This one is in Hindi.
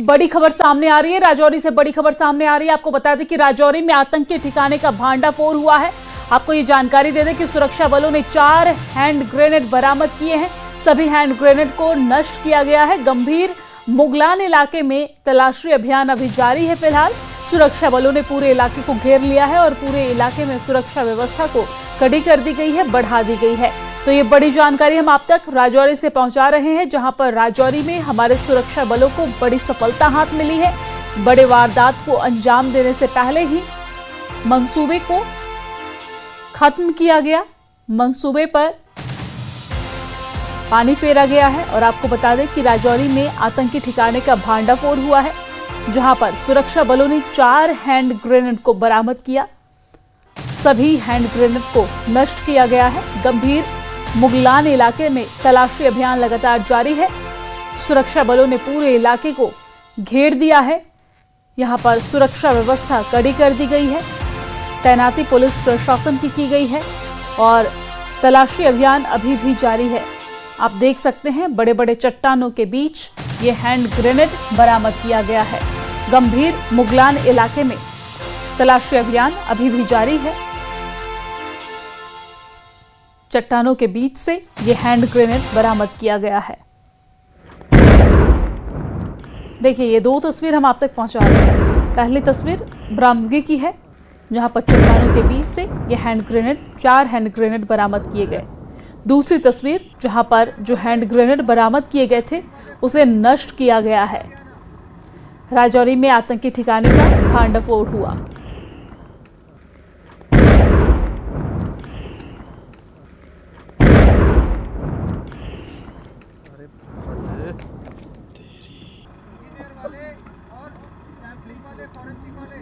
बड़ी खबर सामने आ रही है, राजौरी से बड़ी खबर सामने आ रही है। आपको बता दें कि राजौरी में आतंकी ठिकाने का भांडाफोड़ हुआ है। आपको ये जानकारी दे दें कि सुरक्षा बलों ने 4 हैंड ग्रेनेड बरामद किए हैं। सभी हैंड ग्रेनेड को नष्ट किया गया है। गंभीर मुगलान इलाके में तलाशी अभियान अभी जारी है। फिलहाल सुरक्षा बलों ने पूरे इलाके को घेर लिया है और पूरे इलाके में सुरक्षा व्यवस्था को कड़ी कर दी गई है, बढ़ा दी गई है। तो ये बड़ी जानकारी हम आप तक राजौरी से पहुंचा रहे हैं, जहां पर राजौरी में हमारे सुरक्षा बलों को बड़ी सफलता हाथ मिली है। बड़े वारदात को अंजाम देने से पहले ही मंसूबे को खत्म किया गया, मंसूबे पर पानी फेरा गया है। और आपको बता दें कि राजौरी में आतंकी ठिकाने का भांडाफोड़ हुआ है, जहां पर सुरक्षा बलों ने 4 हैंड ग्रेनेड को बरामद किया। सभी हैंड ग्रेनेड को नष्ट किया गया है। गंभीर मुगलान इलाके में तलाशी अभियान लगातार जारी है। सुरक्षा बलों ने पूरे इलाके को घेर दिया है। यहां पर सुरक्षा व्यवस्था कड़ी कर दी गई है। तैनाती पुलिस प्रशासन की गई है और तलाशी अभियान अभी भी जारी है। आप देख सकते हैं बड़े बड़े चट्टानों के बीच ये हैंड ग्रेनेड बरामद किया गया है। गंभीर मुगलान इलाके में तलाशी अभियान अभी भी जारी है। चट्टानों के बीच से ये हैंड ग्रेनेड बरामद किया गया है। देखिए, ये 2 तस्वीर हम आप तक पहुंचा रहे हैं। पहली तस्वीर बरामदगी की है, जहां पर चट्टानों के बीच से ये हैंड ग्रेनेड 4 हैंड ग्रेनेड बरामद किए गए। दूसरी तस्वीर जहां पर जो हैंड ग्रेनेड बरामद किए गए थे उसे नष्ट किया गया है। राजौरी में आतंकी ठिकाने का भांडाफोड़ हुआ। वाले और सैम्पलिंग वाले फॉरेंसिक वाले